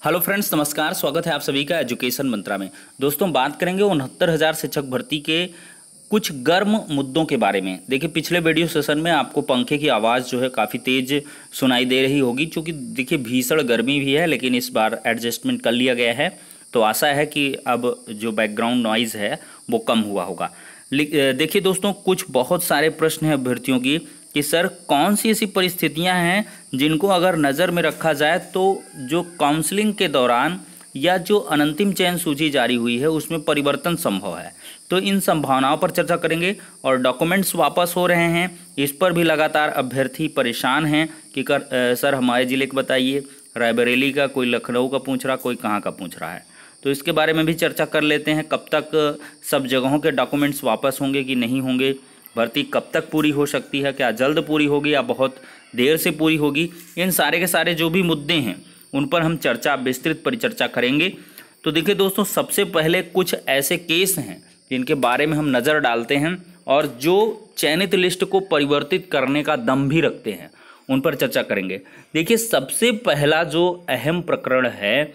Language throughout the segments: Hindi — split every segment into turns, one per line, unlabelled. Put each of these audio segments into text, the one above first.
हेलो फ्रेंड्स, नमस्कार। स्वागत है आप सभी का एजुकेशन मंत्रा में। दोस्तों, बात करेंगे 69,000 शिक्षक भर्ती के कुछ गर्म मुद्दों के बारे में। देखिए, पिछले वीडियो सेशन में आपको पंखे की आवाज़ जो है काफ़ी तेज़ सुनाई दे रही होगी, क्योंकि देखिए भीषण गर्मी भी है, लेकिन इस बार एडजस्टमेंट कर लिया गया है। तो आशा है कि अब जो बैकग्राउंड नॉइज़ है वो कम हुआ होगा। देखिए दोस्तों, कुछ बहुत सारे प्रश्न हैं अभ्यर्थियों की कि सर कौन सी ऐसी परिस्थितियां हैं जिनको अगर नज़र में रखा जाए तो जो काउंसलिंग के दौरान या जो अनंतिम चयन सूची जारी हुई है उसमें परिवर्तन संभव है। तो इन संभावनाओं पर चर्चा करेंगे। और डॉक्यूमेंट्स वापस हो रहे हैं, इस पर भी लगातार अभ्यर्थी परेशान हैं कि सर हमारे ज़िले के बताइए। रायबरेली का, कोई लखनऊ का पूछ रहा, कोई कहाँ का पूछ रहा है। तो इसके बारे में भी चर्चा कर लेते हैं। कब तक सब जगहों के डॉक्यूमेंट्स वापस होंगे कि नहीं होंगे, भर्ती कब तक पूरी हो सकती है, क्या जल्द पूरी होगी या बहुत देर से पूरी होगी, इन सारे के सारे जो भी मुद्दे हैं उन पर हम विस्तृत परिचर्चा करेंगे। तो देखिए दोस्तों, सबसे पहले कुछ ऐसे केस हैं जिनके बारे में हम नज़र डालते हैं और जो चयनित लिस्ट को परिवर्तित करने का दम भी रखते हैं, उन पर चर्चा करेंगे। देखिए, सबसे पहला जो अहम प्रकरण है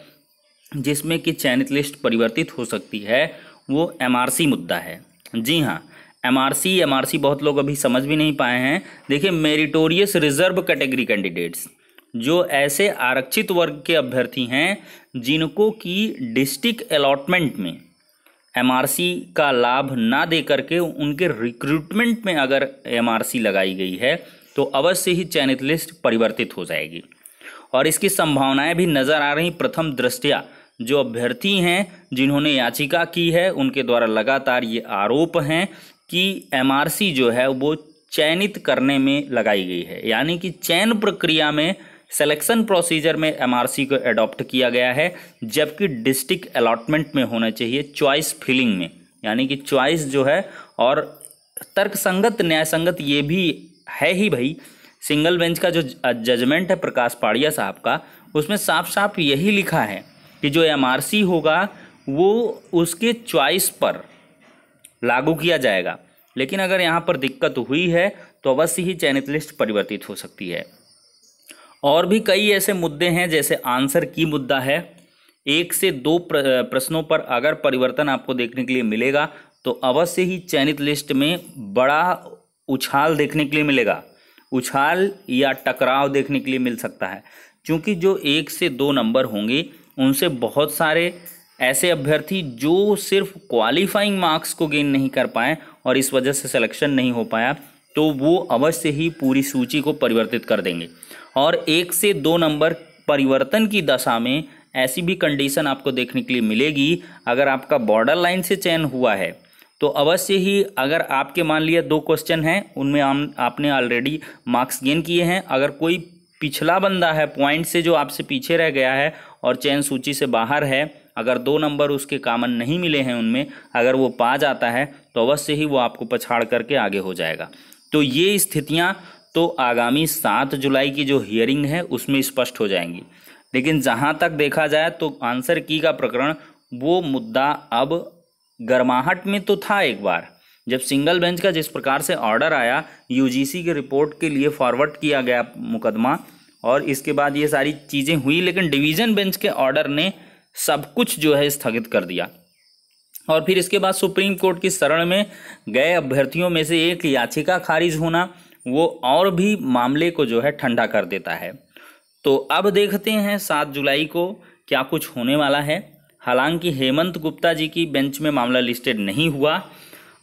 जिसमें कि चयनित लिस्ट परिवर्तित हो सकती है वो एमआरसी मुद्दा है। जी हाँ, एमआरसी बहुत लोग अभी समझ भी नहीं पाए हैं। देखिए, मेरिटोरियस रिजर्व कैटेगरी कैंडिडेट्स, जो ऐसे आरक्षित वर्ग के अभ्यर्थी हैं जिनको कि डिस्ट्रिक्ट अलॉटमेंट में एमआरसी का लाभ ना दे करके उनके रिक्रूटमेंट में अगर एमआरसी लगाई गई है तो अवश्य ही चयनित लिस्ट परिवर्तित हो जाएगी। और इसकी संभावनाएं भी नज़र आ रही। प्रथम दृष्टया जो अभ्यर्थी हैं जिन्होंने याचिका की है उनके द्वारा लगातार ये आरोप हैं कि एमआरसी जो है वो चयनित करने में लगाई गई है, यानी कि चयन प्रक्रिया में, सिलेक्शन प्रोसीजर में एमआरसी को अडॉप्ट किया गया है, जबकि डिस्ट्रिक्ट अलॉटमेंट में होना चाहिए चॉइस फिलिंग में। यानी कि चॉइस जो है, और तर्कसंगत न्यायसंगत ये भी है ही भाई। सिंगल बेंच का जो जजमेंट है प्रकाश पाड़िया साहब का, उसमें साफ साफ यही लिखा है कि जो एमआरसी होगा वो उसके चॉइस पर लागू किया जाएगा। लेकिन अगर यहाँ पर दिक्कत हुई है तो अवश्य ही चयनित लिस्ट परिवर्तित हो सकती है। और भी कई ऐसे मुद्दे हैं, जैसे आंसर की मुद्दा है। 1 से 2 प्रश्नों पर अगर परिवर्तन आपको देखने के लिए मिलेगा तो अवश्य ही चयनित लिस्ट में बड़ा उछाल देखने के लिए मिलेगा। उछाल या टकराव देखने के लिए मिल सकता है, क्योंकि जो 1 से 2 नंबर होंगे उनसे बहुत सारे ऐसे अभ्यर्थी जो सिर्फ क्वालिफाइंग मार्क्स को गेन नहीं कर पाए और इस वजह से सिलेक्शन नहीं हो पाया, तो वो अवश्य ही पूरी सूची को परिवर्तित कर देंगे। और 1 से 2 नंबर परिवर्तन की दशा में ऐसी भी कंडीशन आपको देखने के लिए मिलेगी, अगर आपका बॉर्डर लाइन से चयन हुआ है तो अवश्य ही, अगर आपके मान लिया 2 क्वेश्चन हैं उनमें आपने ऑलरेडी मार्क्स गेन किए हैं, अगर कोई पिछला बंदा है पॉइंट से जो आपसे पीछे रह गया है और चयन सूची से बाहर है, अगर 2 नंबर उसके कॉमन नहीं मिले हैं उनमें, अगर वो पा जाता है तो अवश्य ही वो आपको पछाड़ करके आगे हो जाएगा। तो ये स्थितियां तो आगामी 7 जुलाई की जो हियरिंग है उसमें स्पष्ट हो जाएंगी। लेकिन जहां तक देखा जाए तो आंसर की का प्रकरण, वो मुद्दा अब गर्माहट में तो था एक बार, जब सिंगल बेंच का जिस प्रकार से ऑर्डर आया, यूजीसी की रिपोर्ट के लिए फॉरवर्ड किया गया मुकदमा, और इसके बाद ये सारी चीज़ें हुई, लेकिन डिवीज़न बेंच के ऑर्डर ने सब कुछ जो है स्थगित कर दिया। और फिर इसके बाद सुप्रीम कोर्ट की शरण में गए अभ्यर्थियों में से एक याचिका खारिज होना, वो और भी मामले को जो है ठंडा कर देता है। तो अब देखते हैं 7 जुलाई को क्या कुछ होने वाला है। हालांकि हेमंत गुप्ता जी की बेंच में मामला लिस्टेड नहीं हुआ,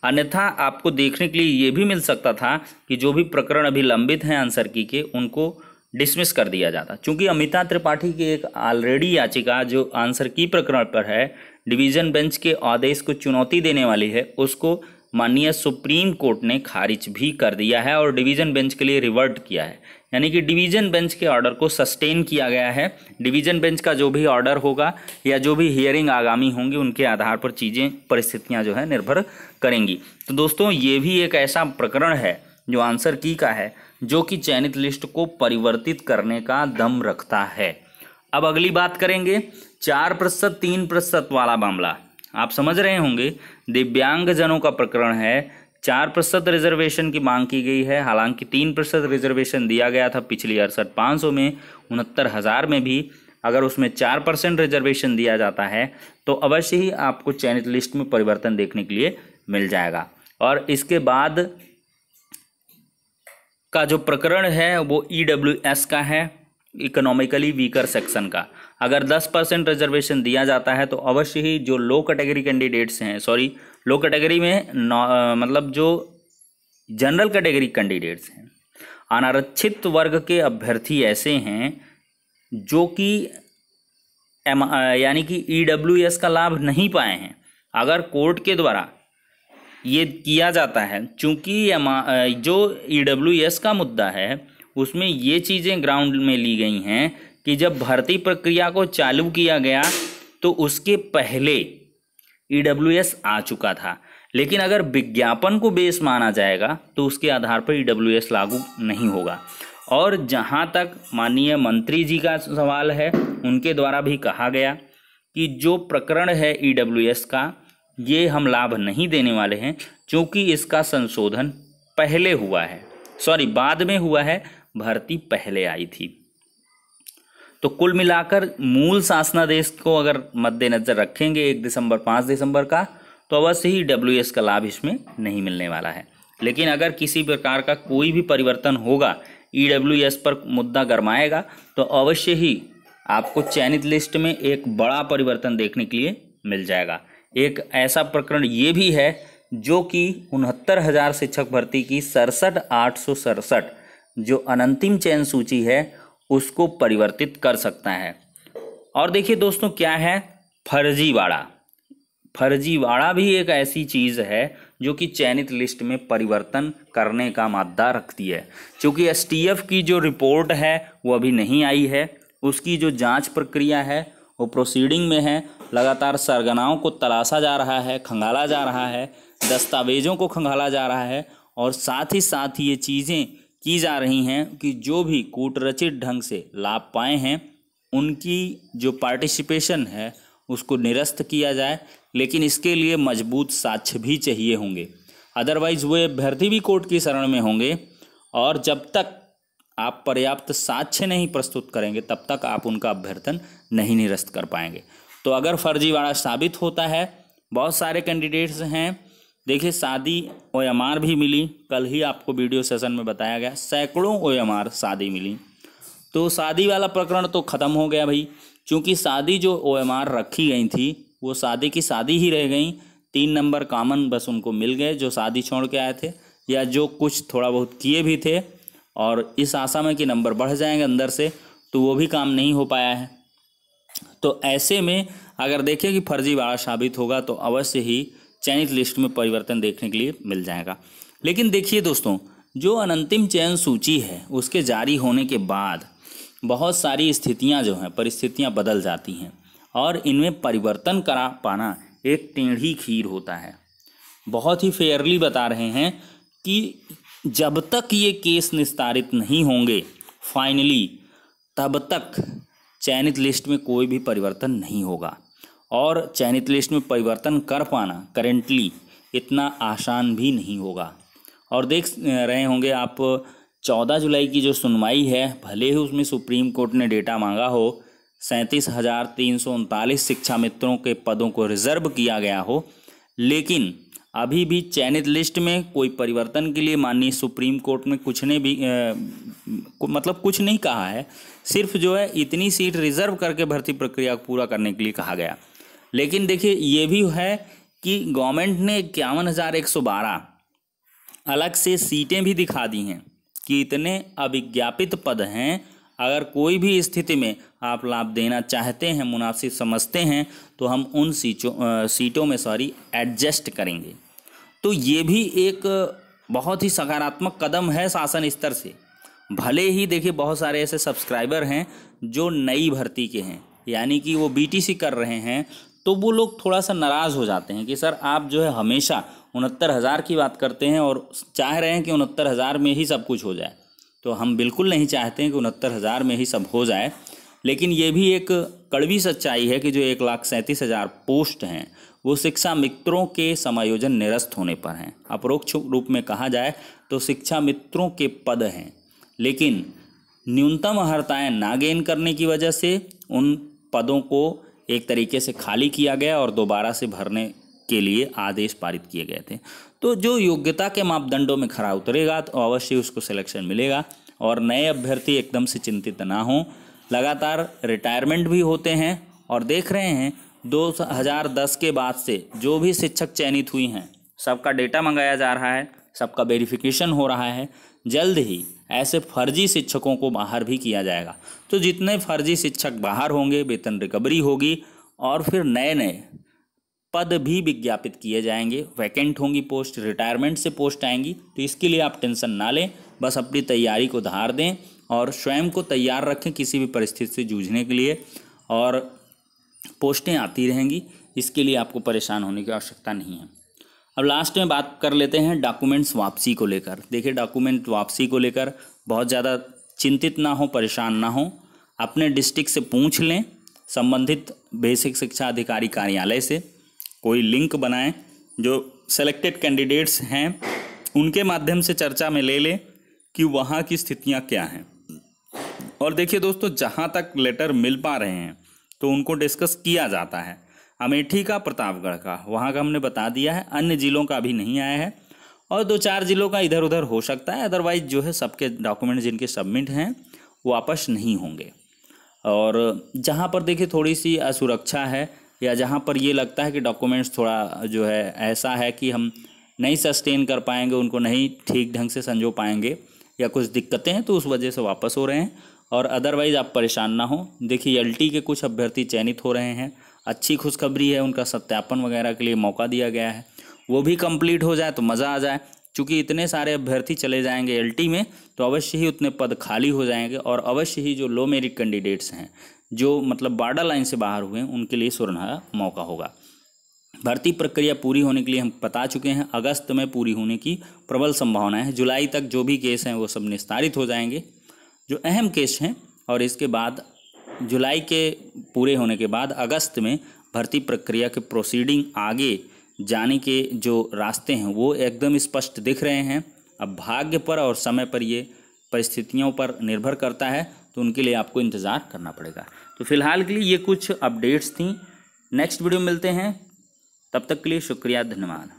अन्यथा आपको देखने के लिए ये भी मिल सकता था कि जो भी प्रकरण अभी लंबित हैं आंसर की के, उनको डिसमिस कर दिया जाता। चूंकि अमिता त्रिपाठी की एक ऑलरेडी याचिका जो आंसर की प्रकरण पर है, डिवीज़न बेंच के आदेश को चुनौती देने वाली है, उसको माननीय सुप्रीम कोर्ट ने खारिज भी कर दिया है और डिवीज़न बेंच के लिए रिवर्ट किया है। यानी कि डिवीज़न बेंच के ऑर्डर को सस्टेन किया गया है। डिवीज़न बेंच का जो भी ऑर्डर होगा या जो भी हियरिंग आगामी होंगी, उनके आधार पर चीज़ें, परिस्थितियां जो है निर्भर करेंगी। तो दोस्तों, ये भी एक ऐसा प्रकरण है जो आंसर की का है, जो कि चयनित लिस्ट को परिवर्तित करने का दम रखता है। अब अगली बात करेंगे 4% 3% वाला मामला। आप समझ रहे होंगे, दिव्यांगजनों का प्रकरण है। 4% रिजर्वेशन की मांग की गई है। हालांकि 3% रिजर्वेशन दिया गया था पिछली 68,500 में, 69,000 में भी। अगर उसमें 4% रिजर्वेशन दिया जाता है तो अवश्य ही आपको चयनित लिस्ट में परिवर्तन देखने के लिए मिल जाएगा। और इसके बाद का जो प्रकरण है वो EWS का है, इकोनॉमिकली वीकर सेक्शन का। अगर 10% रिजर्वेशन दिया जाता है तो अवश्य ही जो लो कैटेगरी कैंडिडेट्स हैं, सॉरी लो कैटेगरी में मतलब जो जनरल कैटेगरी कैंडिडेट्स हैं, अनारक्षित वर्ग के अभ्यर्थी ऐसे हैं जो कि यानी कि EWS का लाभ नहीं पाए हैं। अगर कोर्ट के द्वारा ये किया जाता है, चूंकि जो EWS का मुद्दा है उसमें ये चीज़ें ग्राउंड में ली गई हैं कि जब भर्ती प्रक्रिया को चालू किया गया तो उसके पहले EWS आ चुका था, लेकिन अगर विज्ञापन को बेस माना जाएगा तो उसके आधार पर EWS लागू नहीं होगा। और जहाँ तक माननीय मंत्री जी का सवाल है, उनके द्वारा भी कहा गया कि जो प्रकरण है EWS का, ये हम लाभ नहीं देने वाले हैं क्योंकि इसका संशोधन पहले हुआ है, सॉरी बाद में हुआ है, भर्ती पहले आई थी। तो कुल मिलाकर मूल शासनादेश को अगर मद्देनजर रखेंगे 1 दिसंबर 5 दिसंबर का, तो अवश्य ही EWS का लाभ इसमें नहीं मिलने वाला है। लेकिन अगर किसी प्रकार का कोई भी परिवर्तन होगा, EWS पर मुद्दा गरमाएगा, तो अवश्य ही आपको चयनित लिस्ट में एक बड़ा परिवर्तन देखने के लिए मिल जाएगा। एक ऐसा प्रकरण ये भी है जो कि 69,000 शिक्षक भर्ती की 67,867 जो अनंतिम चयन सूची है उसको परिवर्तित कर सकता है। और देखिए दोस्तों, क्या है फर्जीवाड़ा। फर्जीवाड़ा भी एक ऐसी चीज़ है जो कि चयनित लिस्ट में परिवर्तन करने का मादा रखती है। क्योंकि STF की जो रिपोर्ट है वो अभी नहीं आई है, उसकी जो जांच प्रक्रिया है वो प्रोसीडिंग में है। लगातार सरगनाओं को तलाशा जा रहा है, खंगाला जा रहा है, दस्तावेजों को खंगाला जा रहा है, और साथ ही ये चीज़ें की जा रही हैं कि जो भी कूटरचित ढंग से लाभ पाए हैं उनकी जो पार्टिसिपेशन है उसको निरस्त किया जाए। लेकिन इसके लिए मजबूत साक्ष्य भी चाहिए होंगे, अदरवाइज़ वे अभ्यर्थी भी कोर्ट की शरण में होंगे, और जब तक आप पर्याप्त साक्ष्य नहीं प्रस्तुत करेंगे तब तक आप उनका अभ्यर्थन नहीं निरस्त कर पाएंगे। तो अगर फर्जीवाड़ा साबित होता है, बहुत सारे कैंडिडेट्स हैं, देखिए शादी OMR भी मिली, कल ही आपको वीडियो सेशन में बताया गया, सैकड़ों OMR शादी मिली। तो शादी वाला प्रकरण तो ख़त्म हो गया भाई, क्योंकि शादी जो OMR रखी गई थी वो शादी की शादी ही रह गई। 3 नंबर कॉमन बस उनको मिल गए जो शादी छोड़ के आए थे या जो कुछ थोड़ा बहुत किए भी थे, और इस आशा में कि नंबर बढ़ जाएंगे अंदर से, तो वो भी काम नहीं हो पाया है। तो ऐसे में अगर देखें कि फर्जीवाड़ा साबित होगा तो अवश्य ही चयनित लिस्ट में परिवर्तन देखने के लिए मिल जाएगा। लेकिन देखिए दोस्तों, जो अनंतिम चयन सूची है उसके जारी होने के बाद बहुत सारी स्थितियां जो हैं, परिस्थितियां बदल जाती हैं, और इनमें परिवर्तन करा पाना एक टेढ़ी खीर होता है। बहुत ही फेयरली बता रहे हैं कि जब तक ये केस निस्तारित नहीं होंगे फाइनली, तब तक चयनित लिस्ट में कोई भी परिवर्तन नहीं होगा। और चयनित लिस्ट में परिवर्तन कर पाना करेंटली इतना आसान भी नहीं होगा। और देख रहे होंगे आप 14 जुलाई की जो सुनवाई है, भले ही उसमें सुप्रीम कोर्ट ने डेटा मांगा हो, 37,339 शिक्षा मित्रों के पदों को रिजर्व किया गया हो, लेकिन अभी भी चयनित लिस्ट में कोई परिवर्तन के लिए माननीय सुप्रीम कोर्ट में कुछ ने भी मतलब कुछ नहीं कहा है, सिर्फ जो है इतनी सीट रिजर्व करके भर्ती प्रक्रिया को पूरा करने के लिए कहा गया। लेकिन देखिए ये भी है कि गवर्नमेंट ने 51,112 अलग से सीटें भी दिखा दी हैं कि इतने अविज्ञापित पद हैं, अगर कोई भी स्थिति में आप लाभ देना चाहते हैं, मुनासिब समझते हैं, तो हम उन सीटों में एडजस्ट करेंगे। तो ये भी एक बहुत ही सकारात्मक कदम है शासन स्तर से। भले ही देखिए बहुत सारे ऐसे सब्सक्राइबर हैं जो नई भर्ती के हैं, यानी कि वो BTC कर रहे हैं, तो वो लोग थोड़ा सा नाराज़ हो जाते हैं कि सर आप जो है हमेशा 69,000 की बात करते हैं और चाह रहे हैं कि 69,000 में ही सब कुछ हो जाए। तो हम बिल्कुल नहीं चाहते हैं कि 69,000 में ही सब हो जाए, लेकिन ये भी एक कड़वी सच्चाई है कि जो 1,37,000 पोस्ट हैं वो शिक्षा मित्रों के समायोजन निरस्त होने पर हैं। अपरोक्ष रूप में कहा जाए तो शिक्षा मित्रों के पद हैं, लेकिन न्यूनतम अर्हताएँ ना गेन करने की वजह से उन पदों को एक तरीके से खाली किया गया और दोबारा से भरने के लिए आदेश पारित किए गए थे। तो जो योग्यता के मापदंडों में खरा उतरेगा तो अवश्य उसको सिलेक्शन मिलेगा। और नए अभ्यर्थी एकदम से चिंतित ना हों, लगातार रिटायरमेंट भी होते हैं और देख रहे हैं 2010 के बाद से जो भी शिक्षक चयनित हुई हैं सबका डेटा मंगाया जा रहा है, सबका वेरिफिकेशन हो रहा है। जल्द ही ऐसे फर्जी शिक्षकों को बाहर भी किया जाएगा। तो जितने फर्जी शिक्षक बाहर होंगे वेतन रिकवरी होगी और फिर नए नए पद भी विज्ञापित किए जाएंगे, वैकेंट होंगी पोस्ट, रिटायरमेंट से पोस्ट आएंगी। तो इसके लिए आप टेंशन ना लें, बस अपनी तैयारी को धार दें और स्वयं को तैयार रखें किसी भी परिस्थिति से जूझने के लिए। और पोस्टें आती रहेंगी, इसके लिए आपको परेशान होने की आवश्यकता नहीं है। अब लास्ट में बात कर लेते हैं डॉक्यूमेंट्स वापसी को लेकर। देखिए, डॉक्यूमेंट वापसी को लेकर बहुत ज़्यादा चिंतित ना हो, परेशान ना हो। अपने डिस्ट्रिक्ट से पूछ लें, संबंधित बेसिक शिक्षा अधिकारी कार्यालय से कोई लिंक बनाएं, जो सेलेक्टेड कैंडिडेट्स हैं उनके माध्यम से चर्चा में ले लें कि वहाँ की स्थितियाँ क्या हैं। और देखिए दोस्तों, जहाँ तक लेटर मिल पा रहे हैं तो उनको डिस्कस किया जाता है। अमेठी का, प्रतापगढ़ का, वहाँ का हमने बता दिया है, अन्य ज़िलों का अभी नहीं आया है और 2-4 ज़िलों का इधर उधर हो सकता है। अदरवाइज जो है सबके डॉक्यूमेंट जिनके सबमिट हैं वो वापस नहीं होंगे। और जहाँ पर देखिए थोड़ी सी असुरक्षा है या जहाँ पर ये लगता है कि डॉक्यूमेंट्स थोड़ा जो है ऐसा है कि हम नहीं सस्टेन कर पाएंगे, उनको नहीं ठीक ढंग से संजो पाएंगे या कुछ दिक्कतें हैं, तो उस वजह से वापस हो रहे हैं। और अदरवाइज़ आप परेशान ना हो। देखिए, LT के कुछ अभ्यर्थी चयनित हो रहे हैं, अच्छी खुशखबरी है, उनका सत्यापन वगैरह के लिए मौका दिया गया है। वो भी कंप्लीट हो जाए तो मज़ा आ जाए। चूँकि इतने सारे अभ्यर्थी चले जाएंगे LT में तो अवश्य ही उतने पद खाली हो जाएंगे और अवश्य ही जो लो मेरिट कैंडिडेट्स हैं, जो मतलब बॉर्डर लाइन से बाहर हुए हैं, उनके लिए सुनहरा मौका होगा। भर्ती प्रक्रिया पूरी होने के लिए हम बता चुके हैं, अगस्त में पूरी होने की प्रबल संभावना है। जुलाई तक जो भी केस हैं वो सब निस्तारित हो जाएंगे, जो अहम केस हैं। और इसके बाद जुलाई के पूरे होने के बाद अगस्त में भर्ती प्रक्रिया के प्रोसीडिंग आगे जाने के जो रास्ते हैं वो एकदम स्पष्ट दिख रहे हैं। अब भाग्य पर और समय पर ये परिस्थितियों पर निर्भर करता है, तो उनके लिए आपको इंतज़ार करना पड़ेगा। तो फिलहाल के लिए ये कुछ अपडेट्स थी। नेक्स्ट वीडियो में मिलते हैं, तब तक के लिए शुक्रिया, धन्यवाद।